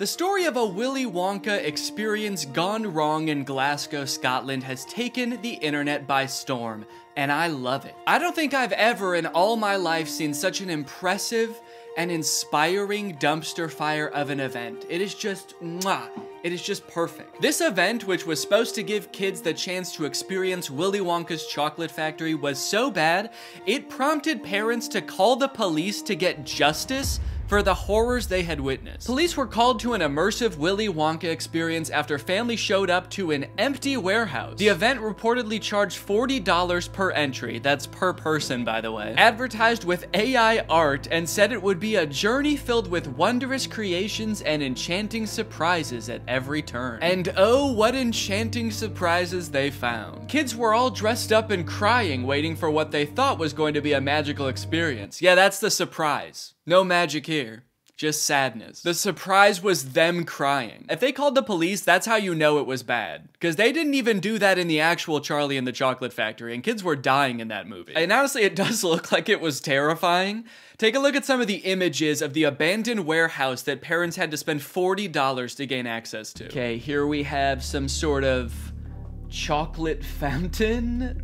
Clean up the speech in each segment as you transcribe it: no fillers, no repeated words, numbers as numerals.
The story of a Willy Wonka experience gone wrong in Glasgow, Scotland has taken the internet by storm, and I love it. I don't think I've ever in all my life seen such an impressive and inspiring dumpster fire of an event. It is just, mwah. It is just perfect. This event, which was supposed to give kids the chance to experience Willy Wonka's chocolate factory, was so bad, it prompted parents to call the police to get justice for the horrors they had witnessed. Police were called to an immersive Willy Wonka experience after families showed up to an empty warehouse. The event reportedly charged $40 per entry, that's per person by the way, advertised with AI art, and said it would be a journey filled with wondrous creations and enchanting surprises at every turn. And oh, what enchanting surprises they found. Kids were all dressed up and crying, waiting for what they thought was going to be a magical experience. Yeah, that's the surprise. No magic here, just sadness. The surprise was them crying. If they called the police, that's how you know it was bad. Because they didn't even do that in the actual Charlie and the Chocolate Factory, and kids were dying in that movie. And honestly, it does look like it was terrifying. Take a look at some of the images of the abandoned warehouse that parents had to spend $40 to gain access to. Okay, here we have some sort of chocolate fountain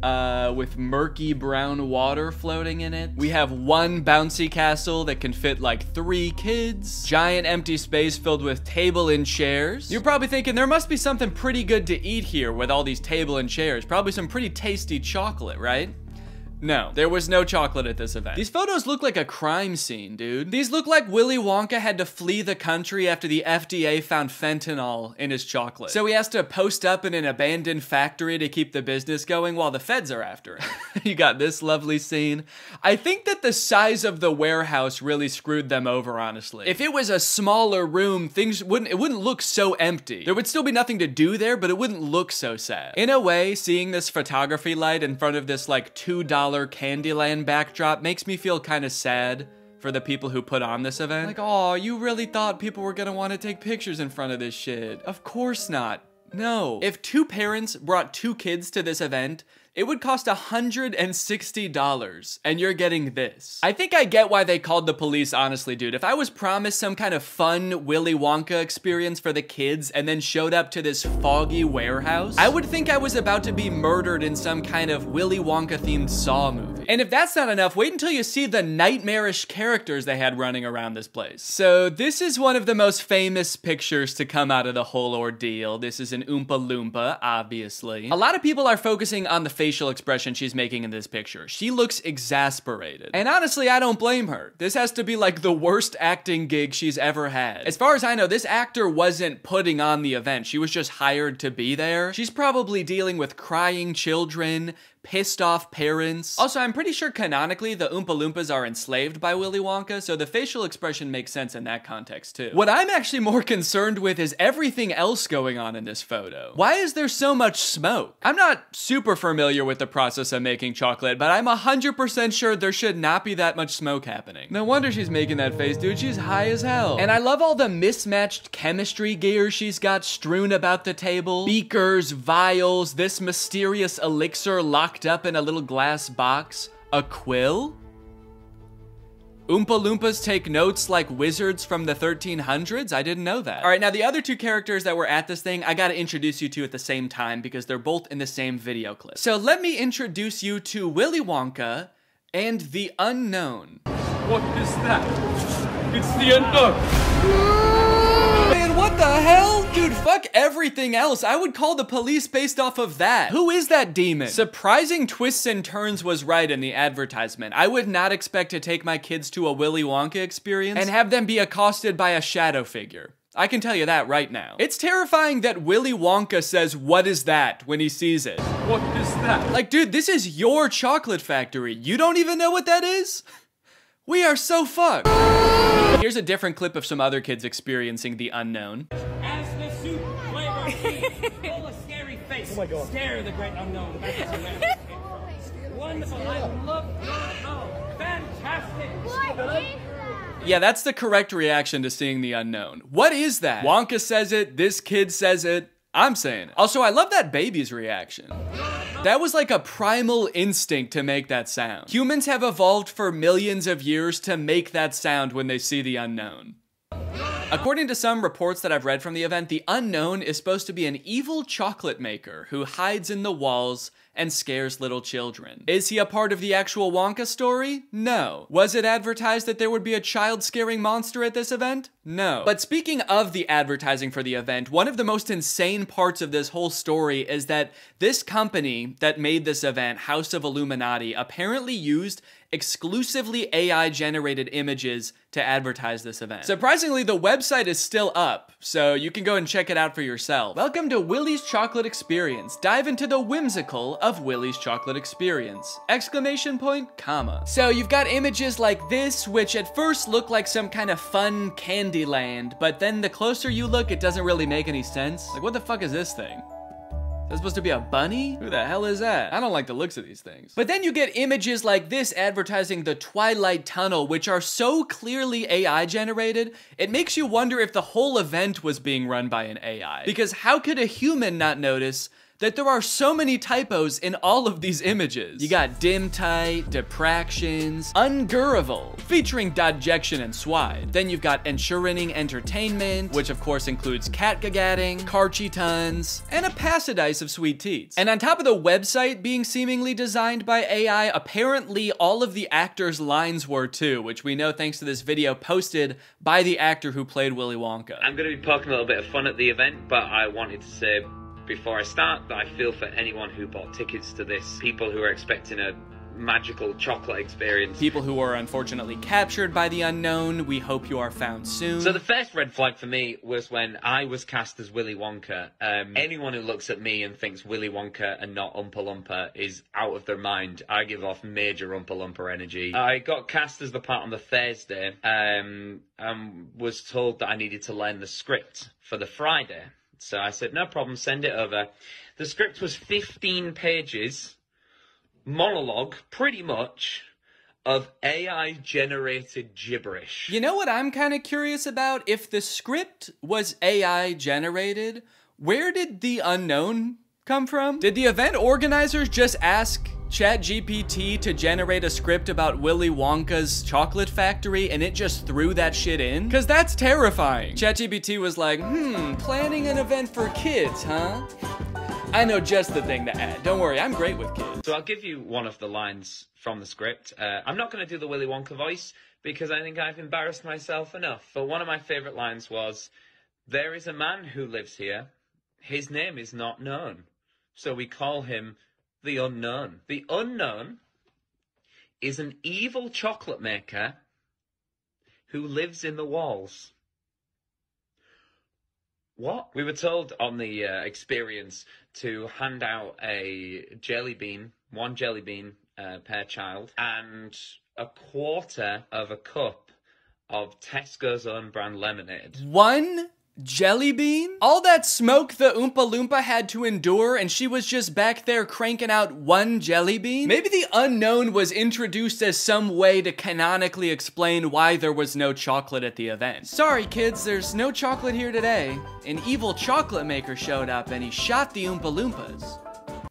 with murky brown water floating in it. We have one bouncy castle that can fit like 3 kids. Giant empty space filled with table and chairs. You're probably thinking there must be something pretty good to eat here with all these table and chairs. Probably some pretty tasty chocolate, right? No, there was no chocolate at this event. These photos look like a crime scene, dude. These look like Willy Wonka had to flee the country after the FDA found fentanyl in his chocolate. So he has to post up in an abandoned factory to keep the business going while the feds are after him. You got this lovely scene. I think that the size of the warehouse really screwed them over, honestly. If it was a smaller room, it wouldn't look so empty. There would still be nothing to do there, but it wouldn't look so sad. In a way, seeing this photography light in front of this like $2 Candyland backdrop makes me feel kind of sad for the people who put on this event. Like, oh, you really thought people were gonna want to take pictures in front of this shit. Of course not. No. If 2 parents brought 2 kids to this event, it would cost $160, and you're getting this. I think I get why they called the police, honestly, dude. If I was promised some kind of fun Willy Wonka experience for the kids and then showed up to this foggy warehouse, I would think I was about to be murdered in some kind of Willy Wonka-themed Saw movie. And if that's not enough, wait until you see the nightmarish characters they had running around this place. So this is one of the most famous pictures to come out of the whole ordeal. This is an Oompa Loompa, obviously. A lot of people are focusing on the facial expression she's making in this picture. She looks exasperated. And honestly, I don't blame her. This has to be like the worst acting gig she's ever had. As far as I know, this actor wasn't putting on the event. She was just hired to be there. She's probably dealing with crying children, pissed off parents. Also, I'm pretty sure canonically the Oompa Loompas are enslaved by Willy Wonka, so the facial expression makes sense in that context too. What I'm actually more concerned with is everything else going on in this photo. Why is there so much smoke? I'm not super familiar with the process of making chocolate, but I'm 100% sure there should not be that much smoke happening. No wonder she's making that face, dude. She's high as hell. And I love all the mismatched chemistry gear she's got strewn about the table. Beakers, vials, this mysterious elixir locked up in a little glass box. A quill? Oompa Loompas take notes like wizards from the 1300s? I didn't know that. All right, now the other 2 characters that were at this thing, I gotta introduce you to at the same time because they're both in the same video clip. So let me introduce you to Willy Wonka and the Unknown. What is that? It's the unknown. Man, what the hell? Dude, fuck everything else. I would call the police based off of that. Who is that demon? Surprising twists and turns was right in the advertisement. I would not expect to take my kids to a Willy Wonka experience and have them be accosted by a shadow figure. I can tell you that right now. It's terrifying that Willy Wonka says, "What is that?" when he sees it. What is that? Like, dude, this is your chocolate factory. You don't even know what that is? We are so fucked. Here's a different clip of some other kids experiencing the unknown. As the soup flavor full of scary face. Oh my God. Scare the great unknown. Wonderful. I love fantastic. Yeah, that's the correct reaction to seeing the unknown. What is that? Wonka says it, this kid says it, I'm saying it. Also, I love that baby's reaction. That was like a primal instinct to make that sound. Humans have evolved for millions of years to make that sound when they see the unknown. According to some reports that I've read from the event, the unknown is supposed to be an evil chocolate maker who hides in the walls and scares little children. Is he a part of the actual Wonka story? No. Was it advertised that there would be a child-scaring monster at this event? No. But speaking of the advertising for the event, one of the most insane parts of this whole story is that this company that made this event, House of Illuminati, apparently used exclusively AI-generated images to advertise this event. Surprisingly, the website is still up, so you can go and check it out for yourself. Welcome to Willy's Chocolate Experience. Dive into the whimsical of Willy's Chocolate Experience! Exclamation point, comma. So you've got images like this, which at first look like some kind of fun candy land, but then the closer you look, it doesn't really make any sense. Like, what the fuck is this thing? Is that supposed to be a bunny? Who the hell is that? I don't like the looks of these things. But then you get images like this advertising the Twilight Tunnel, which are so clearly AI generated, it makes you wonder if the whole event was being run by an AI. Because how could a human not notice that there are so many typos in all of these images? You got dim tight, depractions, ungurrival, featuring dodjection and swide. Then you've got ensuring entertainment, which of course includes catgagatting, carchy tons, and a passidice of sweet teats. And on top of the website being seemingly designed by AI, apparently all of the actors' lines were too, which we know thanks to this video posted by the actor who played Willy Wonka. I'm going to be poking a little bit of fun at the event, but I wanted to say before I start that I feel for anyone who bought tickets to this, people who are expecting a magical chocolate experience. People who are unfortunately captured by the unknown, we hope you are found soon. So the first red flag for me was when I was cast as Willy Wonka. Anyone who looks at me and thinks Willy Wonka and not Oompa Loompa is out of their mind. I give off major Oompa Loompa energy. I got cast as the part on the Thursday, and was told that I needed to learn the script for the Friday. So I said, no problem, send it over. The script was 15 pages, monologue, pretty much, of AI-generated gibberish. You know what I'm kind of curious about? If the script was AI-generated, where did the unknown come from? Did the event organizers just ask ChatGPT to generate a script about Willy Wonka's chocolate factory and it just threw that shit in? Cause that's terrifying. ChatGPT was like, planning an event for kids, huh? I know just the thing to add. Don't worry, I'm great with kids. So I'll give you one of the lines from the script. I'm not going to do the Willy Wonka voice because I think I've embarrassed myself enough. But one of my favorite lines was, there is a man who lives here. His name is not known. So we call him the Unknown. The Unknown is an evil chocolate maker who lives in the walls. What? We were told on the experience to hand out a jelly bean, one jelly bean per child, and a quarter of a cup of Tesco's own brand lemonade. One jelly bean? All that smoke the Oompa Loompa had to endure and she was just back there cranking out one jelly bean? Maybe the unknown was introduced as some way to canonically explain why there was no chocolate at the event. Sorry kids, there's no chocolate here today. An evil chocolate maker showed up and he shot the Oompa Loompas.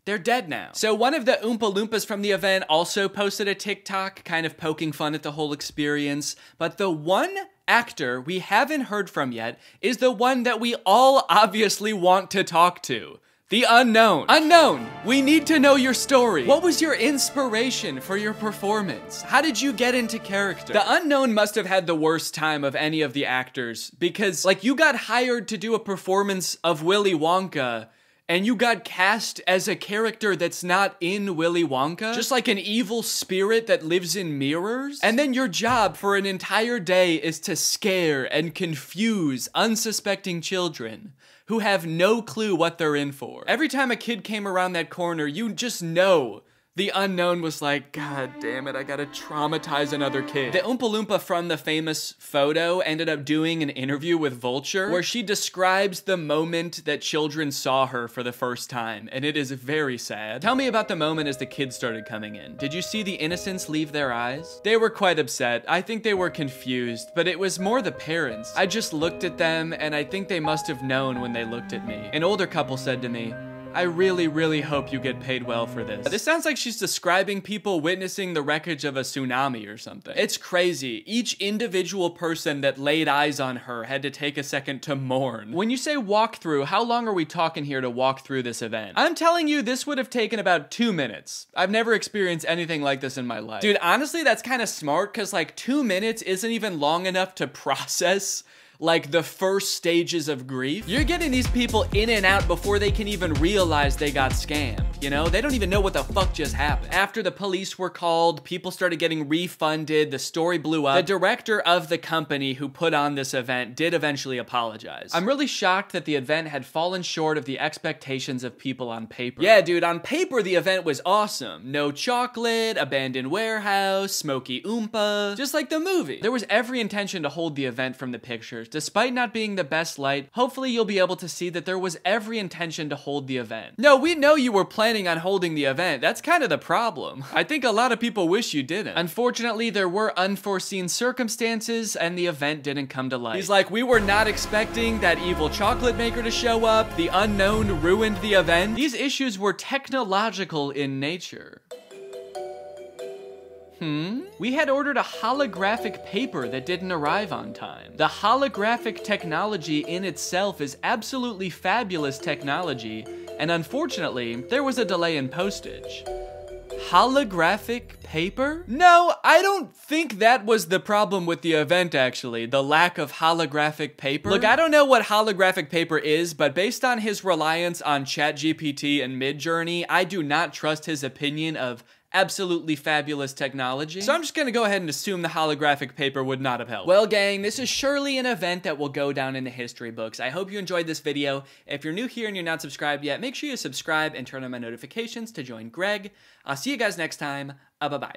They're dead now. So one of the Oompa Loompas from the event also posted a TikTok kind of poking fun at the whole experience, but the one actor we haven't heard from yet is the one that we all obviously want to talk to. The unknown. Unknown, we need to know your story. What was your inspiration for your performance? How did you get into character? The unknown must have had the worst time of any of the actors because, like, you got hired to do a performance of Willy Wonka and you got cast as a character that's not in Willy Wonka? Just like an evil spirit that lives in mirrors? And then your job for an entire day is to scare and confuse unsuspecting children who have no clue what they're in for. Every time a kid came around that corner, you just know the unknown was like, God damn it, I gotta traumatize another kid. The Oompa Loompa from the famous photo ended up doing an interview with Vulture where she describes the moment that children saw her for the first time, and it is very sad. Tell me about the moment as the kids started coming in. Did you see the innocence leave their eyes? They were quite upset. I think they were confused, but it was more the parents. I just looked at them, and I think they must have known when they looked at me. An older couple said to me, I really, really hope you get paid well for this. This sounds like she's describing people witnessing the wreckage of a tsunami or something. It's crazy. Each individual person that laid eyes on her had to take a second to mourn. When you say walk through, how long are we talking here to walk through this event? I'm telling you, this would have taken about 2 minutes. I've never experienced anything like this in my life. Dude, honestly, that's kind of smart, because like 2 minutes isn't even long enough to process like the first stages of grief. You're getting these people in and out before they can even realize they got scammed, you know? They don't even know what the fuck just happened. After the police were called, people started getting refunded, the story blew up. The director of the company who put on this event did eventually apologize. I'm really shocked that the event had fallen short of the expectations of people on paper. Yeah, dude, on paper the event was awesome. No chocolate, abandoned warehouse, smoky oompa, just like the movie. There was every intention to hold the event from the pictures. Despite not being the best light, hopefully you'll be able to see that there was every intention to hold the event. No, we know you were planning on holding the event. That's kind of the problem. I think a lot of people wish you didn't. Unfortunately, there were unforeseen circumstances and the event didn't come to light. He's like, we were not expecting that evil chocolate maker to show up. The unknown ruined the event. These issues were technological in nature. We had ordered a holographic paper that didn't arrive on time. The holographic technology in itself is absolutely fabulous technology, and unfortunately, there was a delay in postage. Holographic paper? No, I don't think that was the problem with the event, actually. The lack of holographic paper. Look, I don't know what holographic paper is, but based on his reliance on ChatGPT and Midjourney, I do not trust his opinion of absolutely fabulous technology. So I'm just gonna go ahead and assume the holographic paper would not have helped. Well, gang, this is surely an event that will go down in the history books. I hope you enjoyed this video. If you're new here and you're not subscribed yet, make sure you subscribe and turn on my notifications to join Greg. I'll see you guys next time. Bye-bye.